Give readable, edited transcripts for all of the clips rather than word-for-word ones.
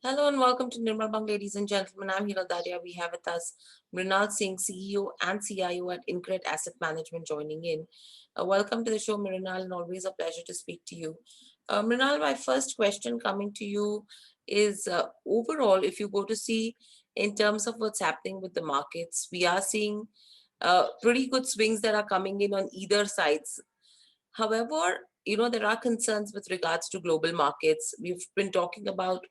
Hello and welcome to Nirmal Bang, ladies and gentlemen. I'm Hira Daria. We have with us Mrinal Singh, CEO and CIO at Incred Asset Management, joining in. Welcome to the show, Mrinal, and always a pleasure to speak to you. Mrinal, my first question coming to you is overall, if you go to see in terms of what's happening with the markets, we are seeing pretty good swings that are coming in on either sides. However, there are concerns with regards to global markets. We've been talking about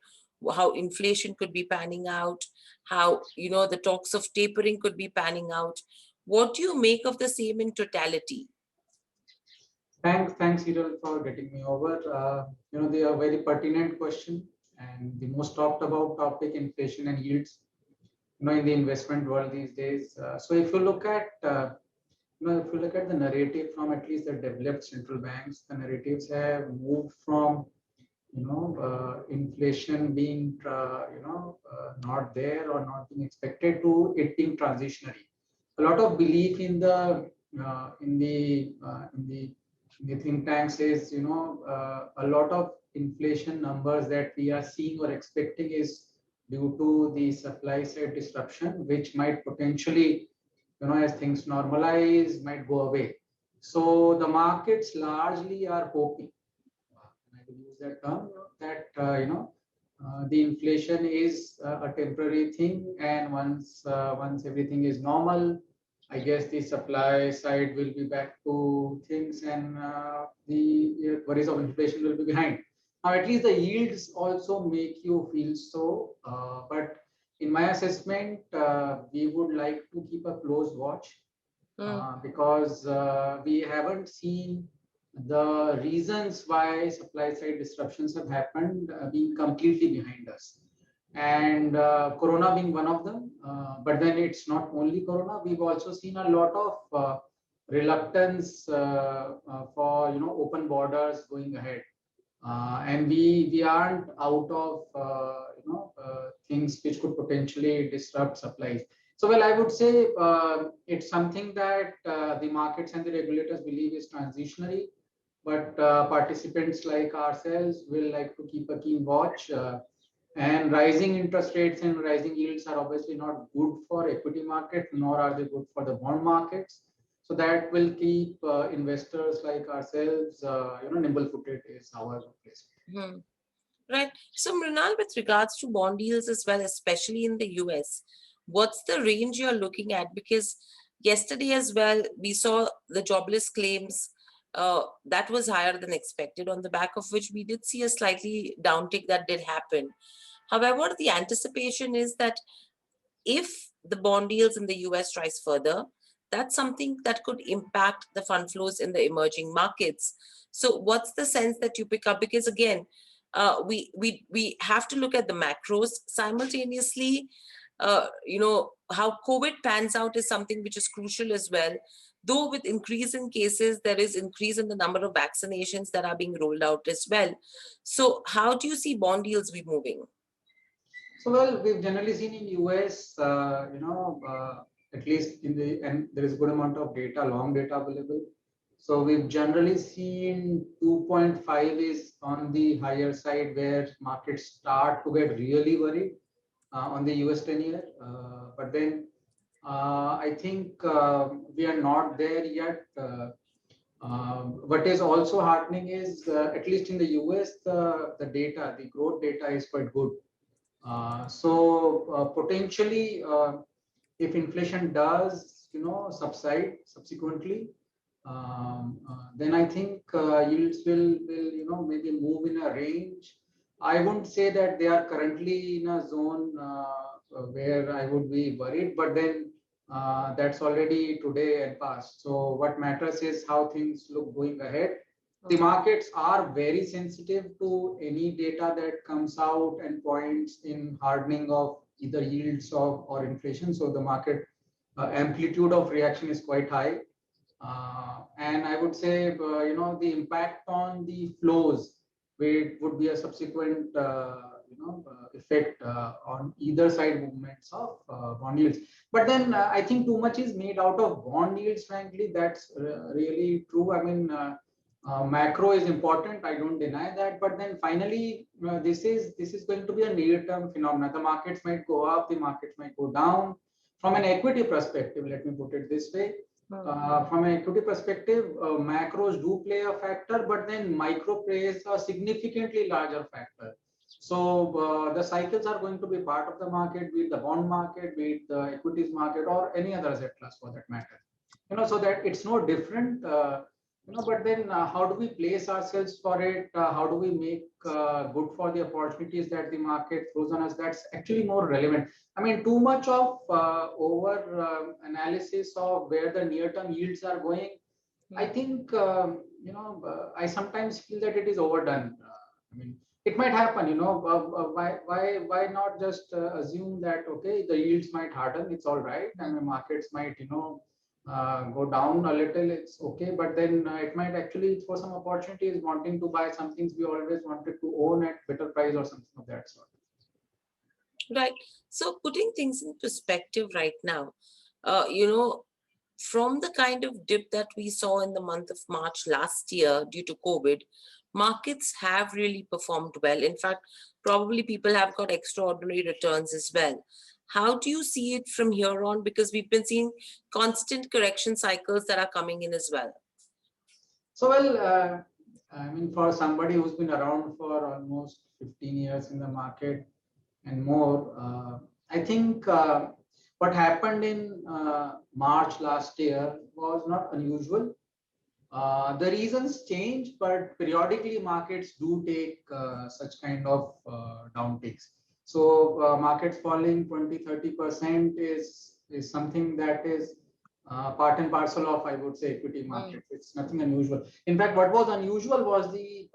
how inflation could be panning out, how, the talks of tapering could be panning out. What do you make of the same in totality? Thanks, Hiral, for getting me over. They are very pertinent question and the most talked about topic, inflation and yields, in the investment world these days. So if you look at the narrative from at least the developed central banks, the narratives have moved from, inflation being, not there or not being expected to it being transitionary. A lot of belief in the uh, in the uh, in the the think tank says, a lot of inflation numbers that we are seeing or expecting is due to the supply side disruption, which might potentially, as things normalize, might go away. So the markets largely are hoping, and I will use that term, that, the inflation is a temporary thing, and once everything is normal, I guess the supply side will be back to things, and the worries of inflation will be behind. Now, at least the yields also make you feel so, but in my assessment, we would like to keep a close watch Hmm. because we haven't seen the reasons why supply side disruptions have happened being completely behind us. And Corona being one of them. But then it's not only Corona. We've also seen a lot of reluctance for, open borders going ahead. And we aren't out of things which could potentially disrupt supplies. So, well, I would say it's something that the markets and the regulators believe is transitionary, but participants like ourselves will like to keep a keen watch. And rising interest rates and rising yields are obviously not good for equity market, nor are they good for the bond markets. So that will keep investors like ourselves, nimble-footed is our place. Hmm. Right. So, Mrinal, with regards to bond deals as well, especially in the US, what's the range you're looking at? Because yesterday as well, we saw the jobless claims that was higher than expected, on the back of which we did see a slightly downtick that did happen. However, the anticipation is that if the bond deals in the US rise further, that's something that could impact the fund flows in the emerging markets. So, what's the sense that you pick up? Because again, we have to look at the macros simultaneously. How COVID pans out is something which is crucial as well. Though with increase in cases, there is increase in the number of vaccinations that are being rolled out as well. So, how do you see bond deals be moving? So, well, we've generally seen in US, at least and there is a good amount of data, long data available. So we've generally seen 2.5 is on the higher side where markets start to get really worried on the US 10-year. But then I think we are not there yet. What is also happening is, at least in the US, the data, the growth data is quite good. Potentially, if inflation does, subside subsequently, then I think yields will, maybe move in a range. I wouldn't say that they are currently in a zone where I would be worried, but then that's already today and past. So what matters is how things look going ahead. The markets are very sensitive to any data that comes out and points in hardening of either yields or inflation. So the market amplitude of reaction is quite high. And I would say, the impact on the flows would be a subsequent, effect on either side movements of bond yields. But then I think too much is made out of bond yields. Frankly, that's really true. I mean, Macro is important. I don't deny that. But then finally, this is going to be a near-term phenomenon. The markets might go up, the markets might go down. From an equity perspective, let me put it this way. From an equity perspective, macros do play a factor, but then micro plays a significantly larger factor. So the cycles are going to be part of the market, be it the bond market, be it the equities market, or any other asset class for that matter. So that it's no different. But then how do we place ourselves for it? How do we make good for the opportunities that the market throws on us? That's actually more relevant. I mean, too much of over analysis of where the near-term yields are going. I think I sometimes feel that it is overdone. I mean, it might happen. Why not just assume that okay, the yields might harden, it's all right, and the markets might go down a little, it's okay, but then it might actually throw some opportunities wanting to buy some things we always wanted to own at better price or something of that sort. Right. So putting things in perspective right now, from the kind of dip that we saw in the month of March last year due to COVID, markets have really performed well. In fact, probably people have got extraordinary returns as well. How do you see it from here on? Because we've been seeing constant correction cycles that are coming in as well. So, well, I mean, for somebody who's been around for almost 15 years in the market and more, I think what happened in March last year was not unusual. The reasons change, but periodically markets do take such kind of downticks. So markets falling 20-30% is something that is part and parcel of, I would say, equity markets. It's nothing unusual. In fact, what was unusual was the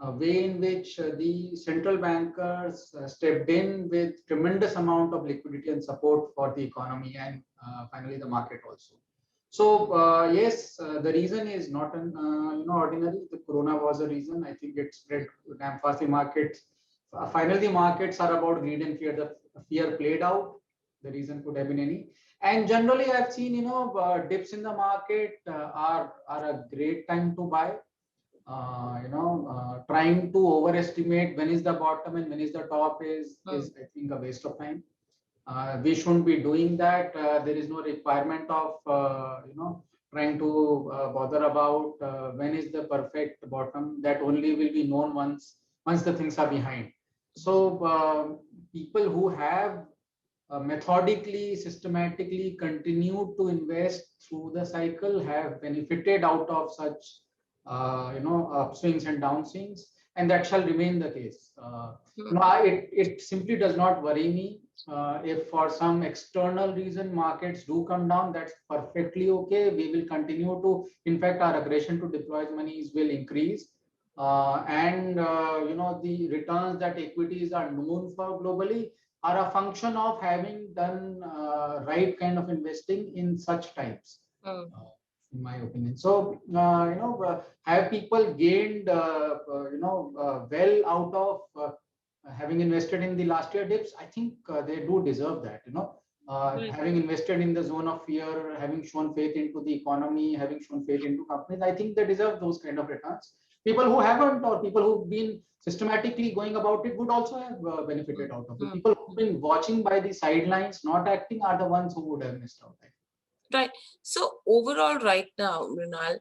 way in which the central bankers stepped in with tremendous amount of liquidity and support for the economy and finally the market also. So yes, the reason is not an ordinary. The corona was a reason. I think it spread damn fast. The markets finally the markets are about greed and fear. The fear played out. The reason could have been any. And generally, I've seen dips in the market are a great time to buy. Trying to overestimate when is the bottom and when is the top is I think a waste of time. We shouldn't be doing that. There is no requirement of trying to bother about when is the perfect bottom. That only will be known once the things are behind. So people who have methodically, systematically continued to invest through the cycle have benefited out of such upswings and downswings, and that shall remain the case. It simply does not worry me. If for some external reason markets do come down, that's perfectly okay. We will continue to, in fact, our aggression to deploy monies will increase. The returns that equities are known for globally are a function of having done right kind of investing in such times. In my opinion. So, have people gained, well out of having invested in the last year dips? I think they do deserve that, having invested in the zone of fear, having shown faith into the economy, having shown faith into companies, I think they deserve those kind of returns. People who haven't or people who've been systematically going about it would also have benefited out of it. People who've been watching by the sidelines, not acting, are the ones who would have missed out. Right. So overall, right now, Mrinal,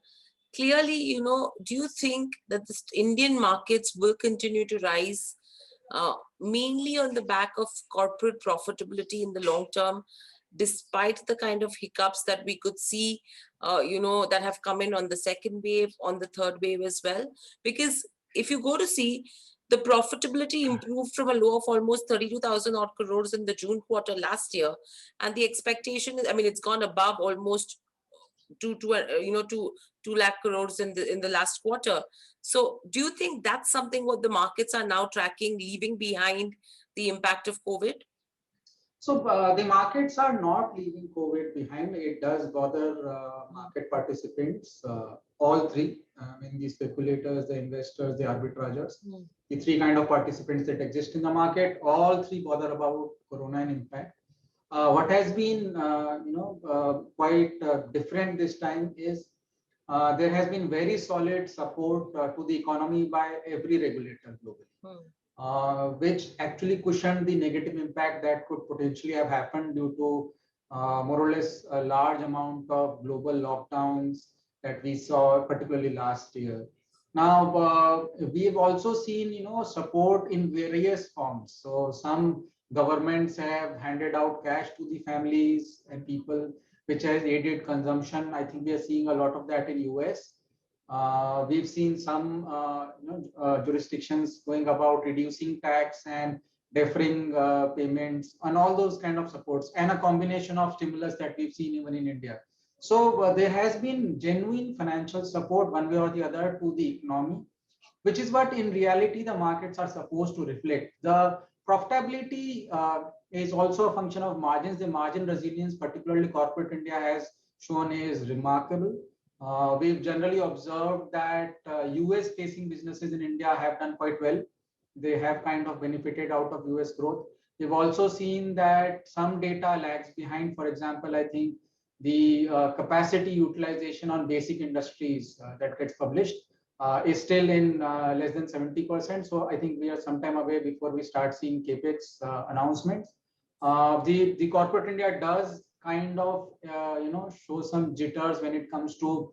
clearly, do you think that the Indian markets will continue to rise mainly on the back of corporate profitability in the long term, despite the kind of hiccups that we could see, that have come in on the second wave, on the third wave as well? Because if you go to see, the profitability improved from a low of almost 32,000 odd crores in the June quarter last year, and the expectation is, I mean, it's gone above almost 2 lakh crores in the last quarter. So, do you think that's something what the markets are now tracking, leaving behind the impact of COVID? So the markets are not leaving COVID behind. It does bother market participants, all three. I mean, the speculators, the investors, the arbitrageurs, the three kind of participants that exist in the market. All three bother about corona and impact. What has been, quite different this time is there has been very solid support to the economy by every regulator globally, which actually cushioned the negative impact that could potentially have happened due to more or less a large amount of global lockdowns that we saw, particularly last year. Now, we've also seen, support in various forms. So some governments have handed out cash to the families and people, which has aided consumption. I think we are seeing a lot of that in US. We've seen some jurisdictions going about reducing tax and deferring payments and all those kind of supports, and a combination of stimulus that we've seen even in India. So there has been genuine financial support one way or the other to the economy, which is what in reality the markets are supposed to reflect. The profitability is also a function of margins. The margin resilience, particularly corporate India, has shown is remarkable. We've generally observed that US facing businesses in India have done quite well. They have kind of benefited out of US growth. We've also seen that some data lags behind. For example, I think the capacity utilization on basic industries that gets published is still in less than 70%. So I think we are some time away before we start seeing capex announcements. The corporate India does kind of show some jitters when it comes to,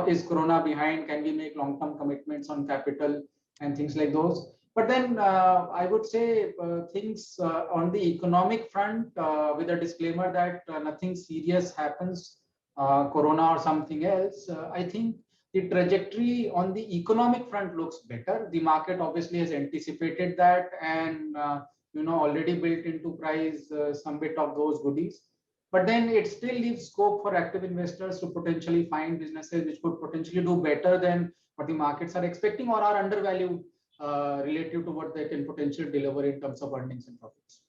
is Corona behind? Can we make long-term commitments on capital and things like those? But then I would say things on the economic front, with a disclaimer that nothing serious happens, Corona or something else. I think the trajectory on the economic front looks better. The market obviously has anticipated that and already built into price some bit of those goodies. But then it still leaves scope for active investors to potentially find businesses which could potentially do better than what the markets are expecting or are undervalued relative to what they can potentially deliver in terms of earnings and profits.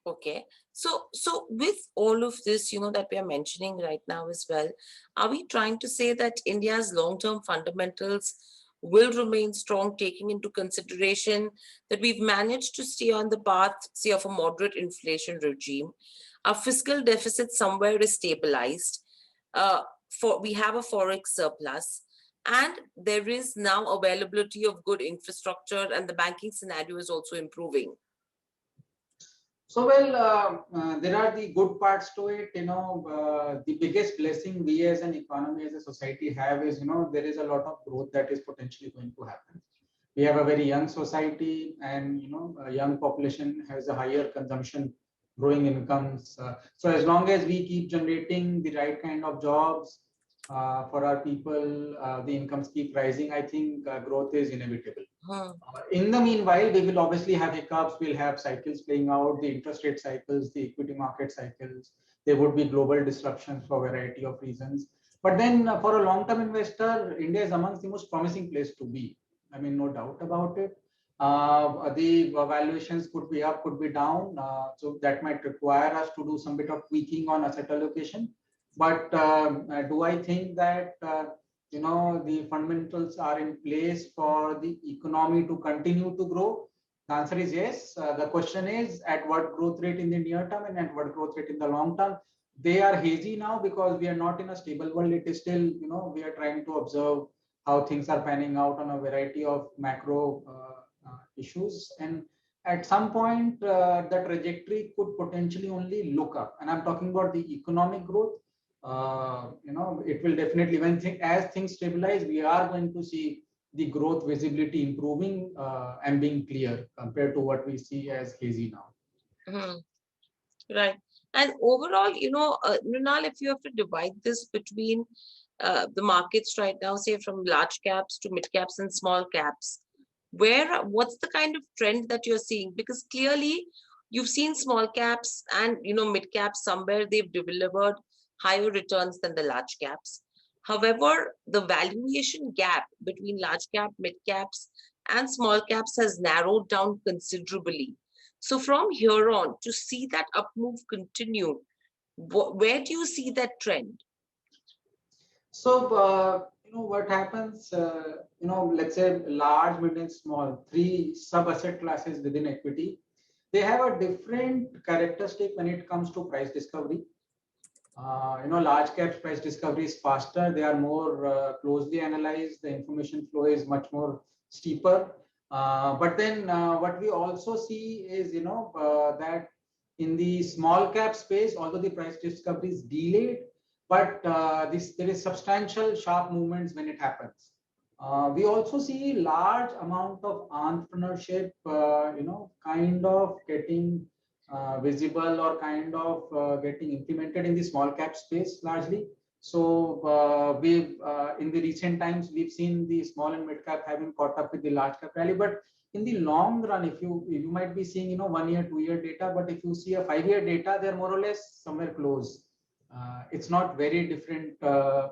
Okay. So with all of this, that we are mentioning right now as well, are we trying to say that India's long-term fundamentals will remain strong, taking into consideration that we've managed to stay on the path, say, of a moderate inflation regime? Our fiscal deficit somewhere is stabilized. We have a forex surplus, and there is now availability of good infrastructure, and the banking scenario is also improving. So, well, there are the good parts to it. The biggest blessing we as an economy, as a society have is, there is a lot of growth that is potentially going to happen. We have a very young society, and, a young population has a higher consumption, growing incomes. So as long as we keep generating the right kind of jobs for our people, the incomes keep rising, I think growth is inevitable. In the meanwhile, we will obviously have hiccups, we'll have cycles playing out, the interest rate cycles, the equity market cycles. There would be global disruptions for a variety of reasons. But then for a long-term investor, India is amongst the most promising place to be. I mean, no doubt about it. The valuations could be up, could be down. So that might require us to do some bit of tweaking on asset allocation. But do I think that the fundamentals are in place for the economy to continue to grow? The answer is yes. The question is at what growth rate in the near term and at what growth rate in the long term? They are hazy now because we are not in a stable world. It is still, we are trying to observe how things are panning out on a variety of macro issues. And at some point, the trajectory could potentially only look up. And I'm talking about the economic growth. It will definitely, as things stabilize, we are going to see the growth visibility improving and being clear compared to what we see as hazy now. Right. And overall, Mrinal, if you have to divide this between the markets right now, say from large caps to mid caps and small caps, what's the kind of trend that you're seeing? Because clearly you've seen small caps and mid caps, somewhere they've delivered higher returns than the large caps. However, the valuation gap between large cap, mid caps and small caps has narrowed down considerably. So from here on, to see that up move continue, where do you see that trend? So, what happens, let's say large, mid and small, three sub-asset classes within equity, they have a different characteristic when it comes to price discovery. Large caps price discovery is faster. They are more closely analyzed. The information flow is much more steeper. But then what we also see is, that in the small cap space, although the price discovery is delayed, but there is substantial sharp movements when it happens. We also see large amount of entrepreneurship, kind of getting visible or kind of getting implemented in the small cap space largely. So we've in the recent times we've seen the small and mid cap having caught up with the large cap rally. But in the long run, if you might be seeing 1 year, 2 year data, but if you see a 5 year data, they're more or less somewhere close. It's not very different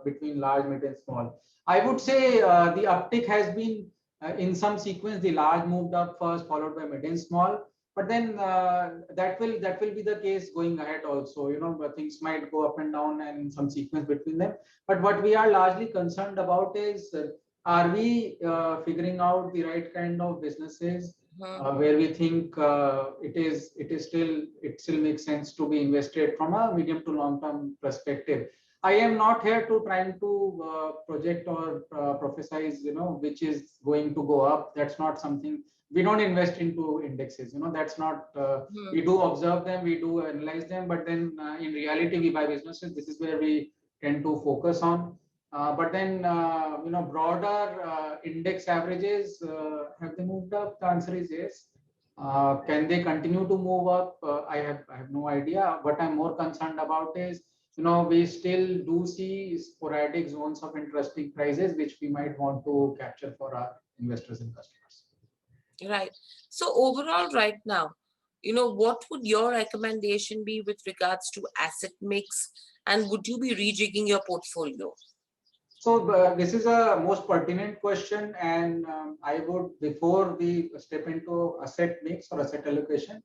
between large, mid, and small. I would say the uptick has been in some sequence. The large moved up first, followed by mid and small. But then that will be the case going ahead also. Things might go up and down and some sequence between them. But what we are largely concerned about is, are we figuring out the right kind of businesses where we think it still makes sense to be invested from a medium to long term perspective. I am not here to trying to project or prophesize, which is going to go up. That's not something. We don't invest into indexes. That's not. We do observe them, we do analyze them, but then in reality, we buy businesses. This is where we tend to focus on. But then, broader index averages, have they moved up? The answer is yes. Can they continue to move up? I have no idea. What I'm more concerned about is, we still do see sporadic zones of interesting prices, which we might want to capture for our investors and customers. Right. So overall, right now, what would your recommendation be with regards to asset mix, and would you be rejigging your portfolio? So this is a most pertinent question, and I would, before we step into asset mix or asset allocation,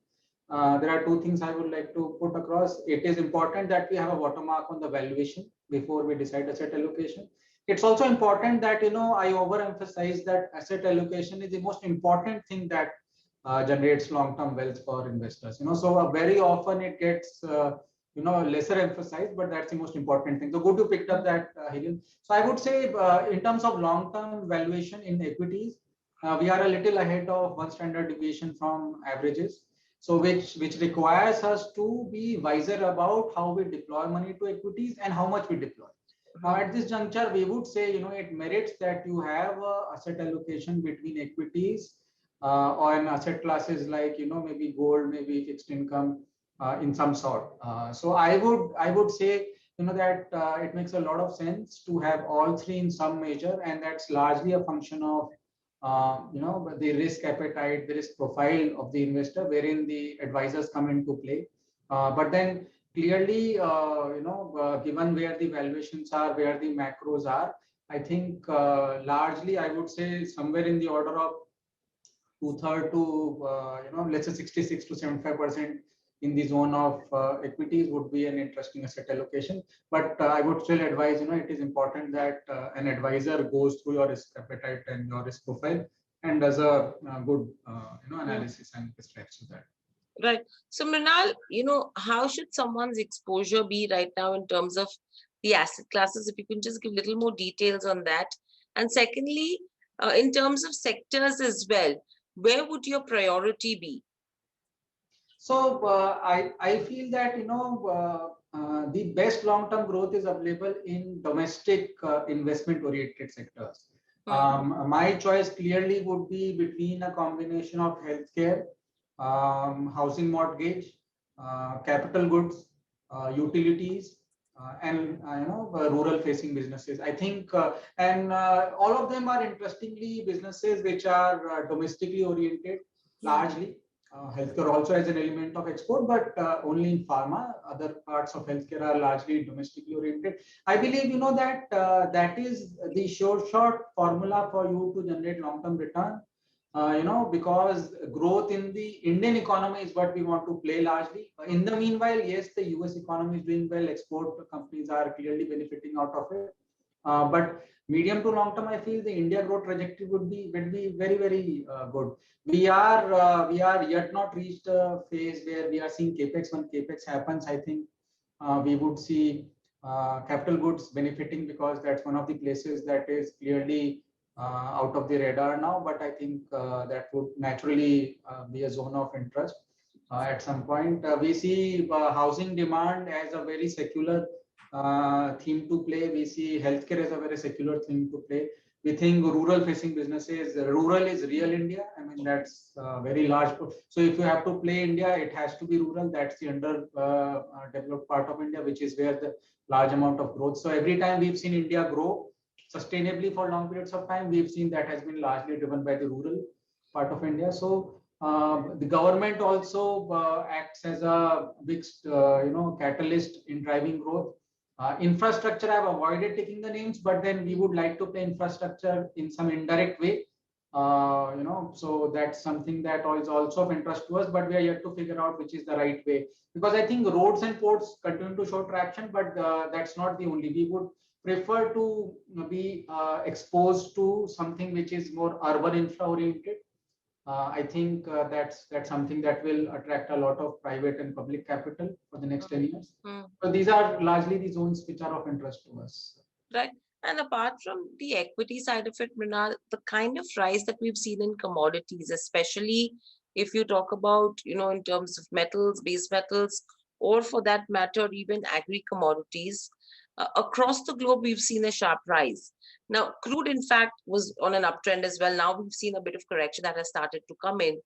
there are two things I would like to put across. It is important that we have a watermark on the valuation before we decide asset allocation. It's also important that, I overemphasize that asset allocation is the most important thing that generates long-term wealth for investors. So very often it gets, lesser emphasized, but that's the most important thing. So good you picked up that, Helium. So I would say in terms of long-term valuation in equities, we are a little ahead of one standard deviation from averages. So which requires us to be wiser about how we deploy money to equities and how much we deploy. Now, at this juncture, we would say, it merits that you have asset allocation between equities or in asset classes like, maybe gold, maybe fixed income in some sort. So I would say, that it makes a lot of sense to have all three in some measure, and that's largely a function of the risk appetite, the risk profile of the investor, wherein the advisors come into play. But then clearly, given where the valuations are, where the macros are, I think largely I would say somewhere in the order of 2/3 to, let's say 66 to 75% in the zone of equities would be an interesting asset allocation. But I would still advise, it is important that an advisor goes through your risk appetite and your risk profile and does a good, analysis and extracts to that. Right. So Mrinal, how should someone's exposure be right now in terms of the asset classes? If you can just give a little more details on that. And secondly, in terms of sectors as well, where would your priority be? So I feel that, the best long-term growth is available in domestic investment-oriented sectors. My choice clearly would be between a combination of healthcare, housing mortgage, capital goods, utilities, and rural facing businesses. I think, and all of them are interestingly businesses which are domestically oriented largely. Healthcare also has an element of export, but only in pharma. Other parts of healthcare are largely domestically oriented. I believe, that that is the short formula for you to generate long-term return. Because growth in the Indian economy is what we want to play largely. In the meanwhile, yes, the US economy is doing well. Export companies are clearly benefiting out of it. But medium to long term, I feel the India growth trajectory would be very, very good. We are yet not reached a phase where we are seeing capex. When capex happens, I think we would see capital goods benefiting, because that's one of the places that is clearly out of the radar now. But I think that would naturally be a zone of interest at some point. We see housing demand as a very secular theme to play. We see healthcare as a very secular theme to play. We think rural facing businesses, rural is real India. I mean, that's very large. So if you have to play India, it has to be rural. That's the under developed part of India, which is where the large amount of growth. So every time we've seen India grow sustainably for long periods of time, we've seen that has been largely driven by the rural part of India. So the government also acts as a big, catalyst in driving growth. Infrastructure, I've avoided taking the names, but then we would like to play infrastructure in some indirect way. So that's something that is also of interest to us, but we are yet to figure out which is the right way. Because I think roads and ports continue to show traction, but that's not the only. We would prefer to be exposed to something which is more urban infra oriented. I think that's something that will attract a lot of private and public capital for the next 10 years. Mm. So these are largely the zones which are of interest to us. Right. And apart from the equity side of it, Mrinal, the kind of rise that we've seen in commodities, especially if you talk about, in terms of metals, base metals, or for that matter, even agri commodities, across the globe, we've seen a sharp rise. Now, crude, in fact, was on an uptrend as well. Now we've seen a bit of correction that has started to come in.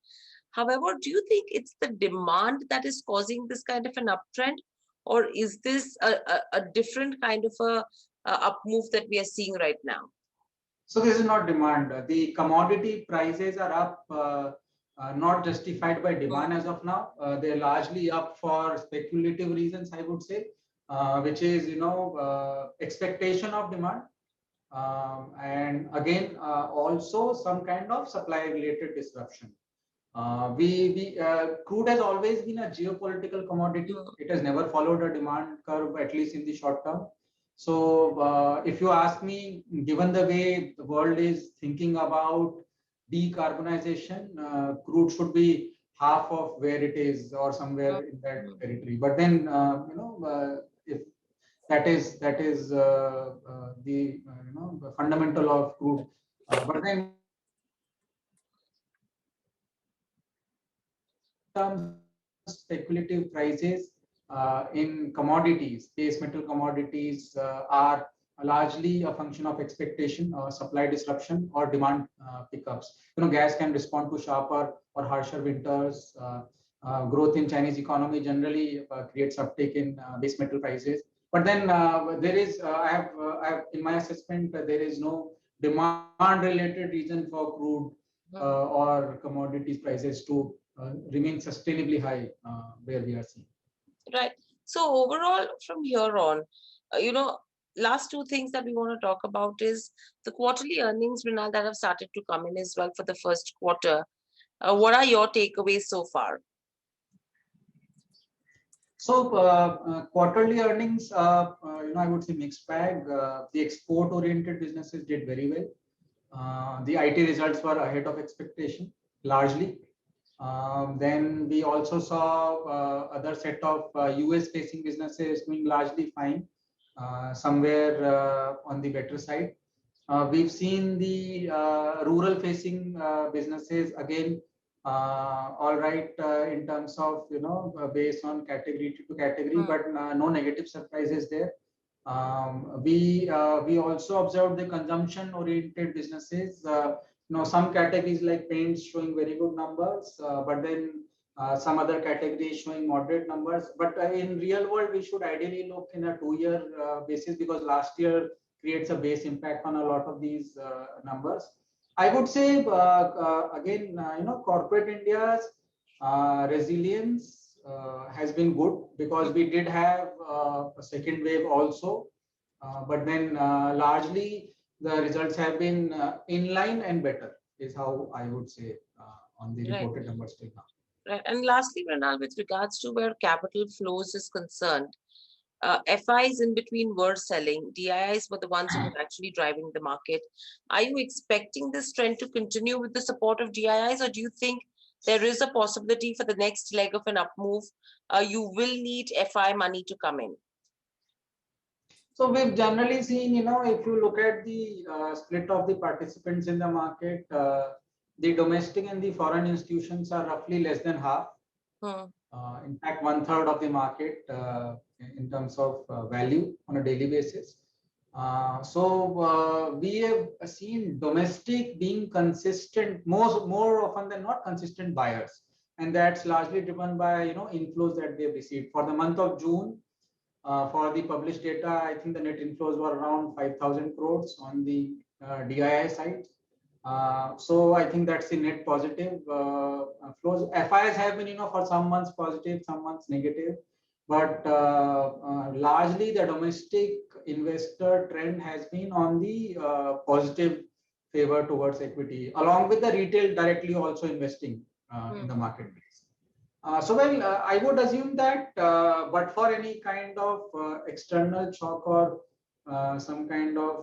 However, do you think it's the demand that is causing this kind of an uptrend, or is this a different kind of a up move that we are seeing right now? So this is not demand. The commodity prices are up, not justified by demand as of now. They're largely up for speculative reasons, I would say, which is expectation of demand, and again also some kind of supply related disruption. Crude has always been a geopolitical commodity. It has never followed a demand curve, at least in the short term. So if you ask me, given the way the world is thinking about decarbonization, crude should be half of where it is or somewhere in that territory. But then, if that is the fundamental of crude. But then speculative prices in commodities, base metal commodities, are largely a function of expectation, supply disruption, or demand pickups. Gas can respond to sharper or harsher winters. Growth in Chinese economy generally creates uptake in base metal prices. But then there is, I have in my assessment, there is no demand-related reason for crude or commodities prices to remain sustainably high where we are seeing. Right. So overall, from here on, last two things that we want to talk about is the quarterly earnings, Mrinal, that have started to come in as well for the first quarter. What are your takeaways so far? So quarterly earnings, I would say mixed bag. The export-oriented businesses did very well. The IT results were ahead of expectation, largely. Then we also saw other set of US-facing businesses doing largely fine, somewhere on the better side. We've seen the rural-facing businesses again, all right, in terms of based on category to category, but no negative surprises there. We also observed the consumption-oriented businesses. Some categories like paints showing very good numbers, but then some other categories showing moderate numbers. But in real world, we should ideally look in a 2-year basis, because last year creates a base impact on a lot of these numbers. I would say again, corporate India's resilience has been good, because we did have a second wave also, but then largely the results have been in line and better, is how I would say on the reported numbers till now. Right. And lastly, Mrinal, with regards to where capital flows is concerned, FIs in between were selling. DIIs were the ones who were actually driving the market. Are you expecting this trend to continue with the support of DIIs, or do you think there is a possibility for the next leg of an up move. You will need FI money to come in. So we've generally seen, if you look at the split of the participants in the market, the domestic and the foreign institutions are roughly less than half. In fact, 1/3 of the market in terms of value on a daily basis. So we have seen domestic being consistent, more often than not consistent buyers, and that's largely driven by inflows that they've received for the month of June. For the published data, I think the net inflows were around 5,000 crores on the DII side. So I think that's the net positive flows. FIs have been, for some months positive, some months negative, but largely the domestic investor trend has been on the positive favor towards equity, along with the retail directly also investing in the marketplace. I would assume that, but for any kind of external shock or some kind of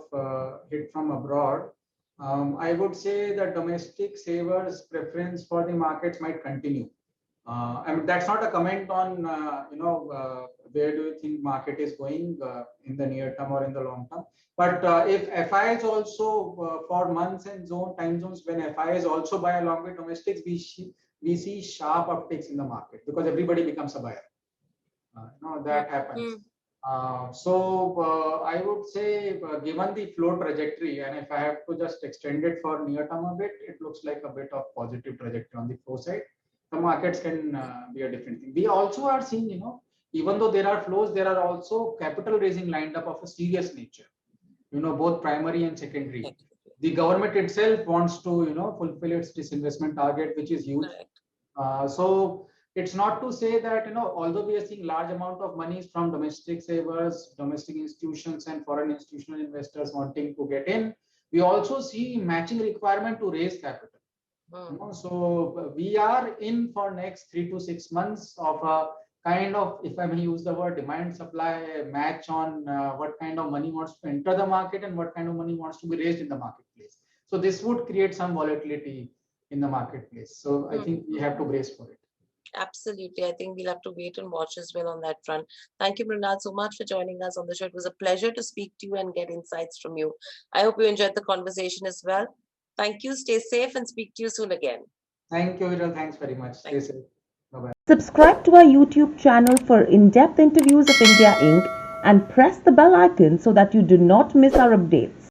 hit from abroad, I would say that domestic savers' preference for the markets might continue. I mean, that's not a comment on, where do you think market is going in the near term or in the long term. But if FIs also for months and time zones when FIs also buy along with domestics, we see sharp upticks in the market because everybody becomes a buyer. That happens. So I would say, given the flow trajectory, and if I have to just extend it for near term a bit, it looks like a bit of positive trajectory on the flow side. The markets can be a different thing. We also are seeing, even though there are flows, there are also capital raising lined up of a serious nature, both primary and secondary. The government itself wants to, fulfill its disinvestment target, which is huge. So it's not to say that, although we are seeing large amount of monies from domestic savers, domestic institutions and foreign institutional investors wanting to get in, we also see matching requirement to raise capital. So we are in for next 3 to 6 months of a kind of, if I may use the word, demand supply match on what kind of money wants to enter the market and what kind of money wants to be raised in the marketplace. So this would create some volatility in the marketplace. So I think we have to brace for it. Absolutely. I think we'll have to wait and watch as well on that front. Thank you, Mrinal, so much for joining us on the show. It was a pleasure to speak to you and get insights from you. I hope you enjoyed the conversation as well. Thank you. Stay safe and speak to you soon again. Thank you, Viral. Thanks very much. Stay safe. Bye-bye. Subscribe to our YouTube channel for in-depth interviews of India Inc. and press the bell icon so that you do not miss our updates.